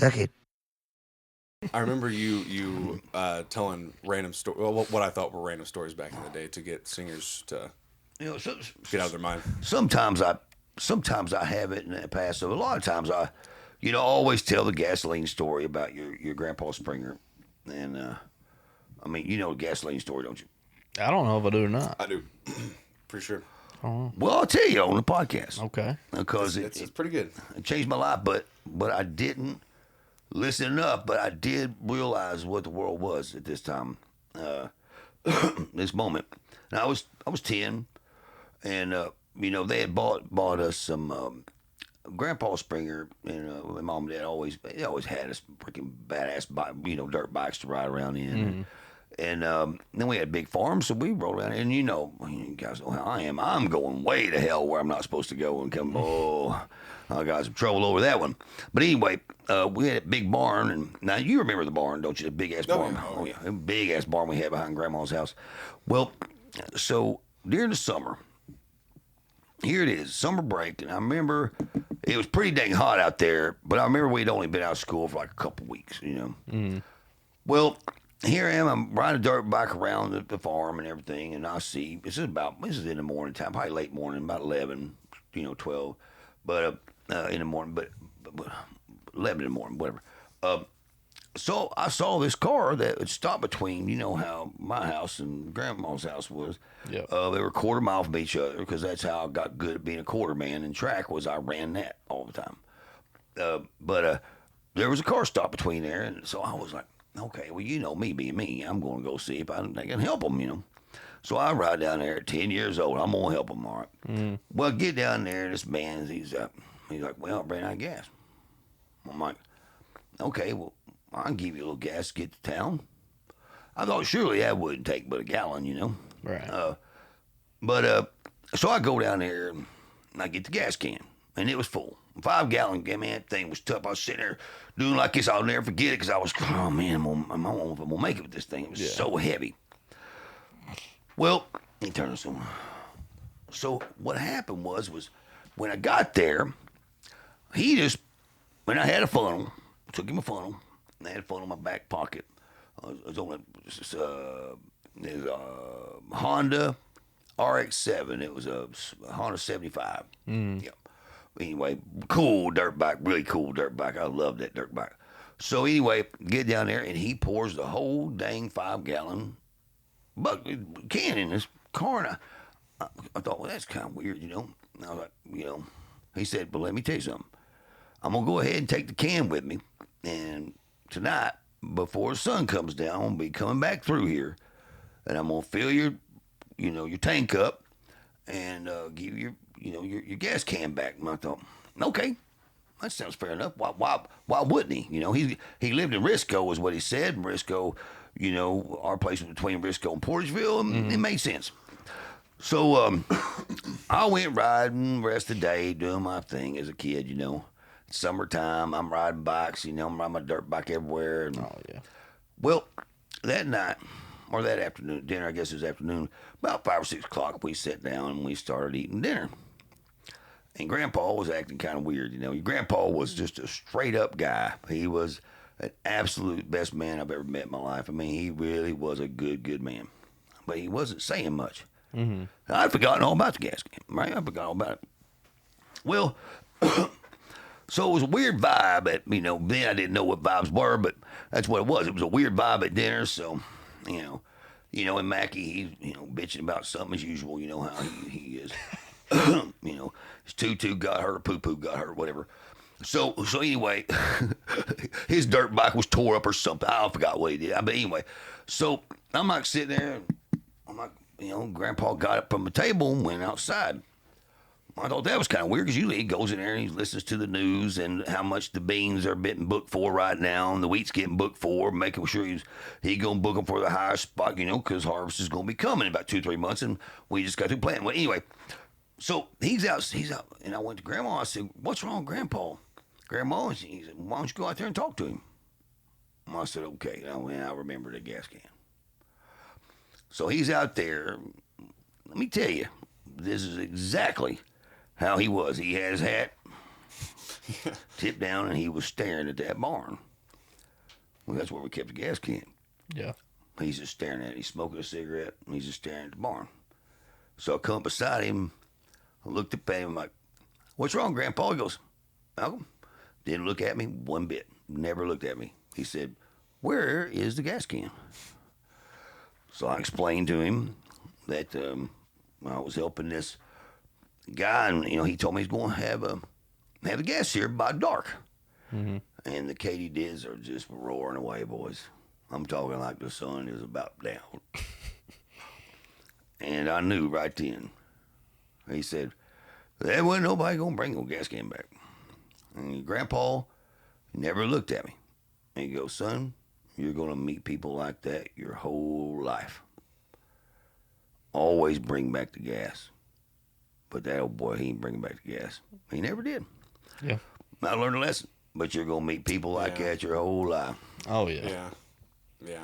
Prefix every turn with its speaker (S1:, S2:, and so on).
S1: second.
S2: I remember you telling random stories. Well, what I thought were random stories back in the day to get singers to
S1: You know,
S2: get out of their mind.
S1: sometimes I have it in the past. So a lot of times I always tell the gasoline story about your grandpa Springer, and I mean, you know the gasoline story, don't you?
S3: I don't know if I do or not.
S2: I do, pretty sure.
S1: Well, I'll tell you on the podcast
S3: Okay.
S1: because
S2: It's pretty good.
S1: it changed my life, but I didn't listen enough. But I did realize what the world was at this time, this moment. And I was 10, and they had bought us some. Grandpa Springer and my mom and dad always had us freaking badass dirt bikes to ride around in. And then we had a big farm, so we rolled around. And you guys know how I am. I'm going way to hell where I'm not supposed to go and come. Oh, I got some trouble over that one. But anyway, we had a big barn. And now you remember the barn, don't you? The big ass barn.
S2: Yeah.
S1: Oh, yeah. A big ass barn we had behind Grandma's house. Well, so during the summer, here it is, summer break. And I remember it was pretty dang hot out there. But I remember we'd only been out of school for like a couple weeks. Well, here I am. I'm riding a dirt bike around the farm and everything, and I see this is in the morning time, probably late morning, about 11, 12, but in the morning, but 11 in the morning, whatever. So I saw this car that would stop between, how my house and Grandma's house was.
S3: Yep.
S1: They were a quarter mile from each other because that's how I got good at being a quarter man in track was I ran that all the time. But there was a car stop between there, and so I was like, okay, well, me being me, I'm going to go see if I can help them. So I ride down there at 10 years old. I'm going to help them, all right. Well, get down there, this man, he's like, well, I ran out of gas. I'm like, okay, well, I can give you a little gas to get to town. I thought surely that wouldn't take but a gallon,
S3: Right.
S1: So I go down there and I get the gas can, and it was full. 5-gallon, man, that thing was tough. I was sitting there doing like this. I'll never forget it because I was, oh man, I'm gonna make it with this thing. It was so heavy. Well, he turned us on. So what happened was when I got there, when I had a funnel, took him a funnel, and I had a funnel in my back pocket. It was on a Honda RX-7. It was a Honda 75. Yeah. Anyway, cool dirt bike, really cool dirt bike. I love that dirt bike. So anyway, get down there and he pours the whole dang 5-gallon can in this car. And I thought, well, that's kind of weird, And I was like, he said, well, let me tell you something. I'm going to go ahead and take the can with me. And tonight, before the sun comes down, I'm going to be coming back through here. And I'm going to fill your tank up and give you your gas can back. And I thought, okay, that sounds fair enough. Why wouldn't he? He lived in Risco, is what he said. And Risco, our place was between Risco and Portageville, and it made sense. So I went riding the rest of the day, doing my thing as a kid. Summertime, I'm riding bikes. I'm riding my dirt bike everywhere. And, well, that night. Or that afternoon, dinner, I guess it was afternoon, about 5 or 6 o'clock, we sat down and we started eating dinner. And Grandpa was acting kind of weird, Your grandpa was just a straight up guy. He was an absolute best man I've ever met in my life. I mean, he really was a good man. But he wasn't saying much. Mm-hmm. I'd forgotten all about the gas can, right? I forgot all about it. Well, so it was a weird vibe then I didn't know what vibes were, but that's what it was. It was a weird vibe at dinner, so... and Mackie, he's, bitching about something as usual. You know how he is. His tutu got hurt, poo-poo got hurt, whatever. So anyway, his dirt bike was tore up or something. I forgot what he did. But anyway, so I'm like sitting there, and I'm like, Grandpa got up from the table and went outside. I thought that was kind of weird because usually he goes in there and he listens to the news and how much the beans are getting booked for right now and the wheat's getting booked for, making sure he going to book them for the highest spot, because harvest is going to be coming in about 2-3 months and we just got to plan. Well, anyway, so he's out, and I went to Grandma. I said, what's wrong with Grandpa? Grandma, he said, why don't you go out there and talk to him? I said, okay. I remember the gas can. So he's out there. Let me tell you, this is exactly how he was. He had his hat. tipped down, and he was staring at that barn. Well, that's where we kept the gas can.
S3: Yeah.
S1: He's just staring at it. He's smoking a cigarette, and he's just staring at the barn. So I come beside him, I looked up at him, I'm like, "What's wrong, Grandpa?" He goes, "Malcolm." Didn't look at me one bit. Never looked at me. He said, "Where is the gas can?" So I explained to him that I was helping this guy, and he told me he's going to have a gas here by dark.
S3: Mm-hmm.
S1: And the katydids are just roaring away, boys. I'm talking like the sun is about down. And I knew right then. He said, "There wasn't nobody gonna bring no gas can back." And Grandpa never looked at me. And he goes, "Son, you're gonna meet people like that your whole life. Always bring back the gas." But that old boy, he ain't bringing back the gas. He never did.
S3: Yeah.
S1: I learned a lesson. But you're gonna meet people like
S2: Yeah.
S1: that your whole life.
S3: Oh yeah.
S2: Yeah. Yeah.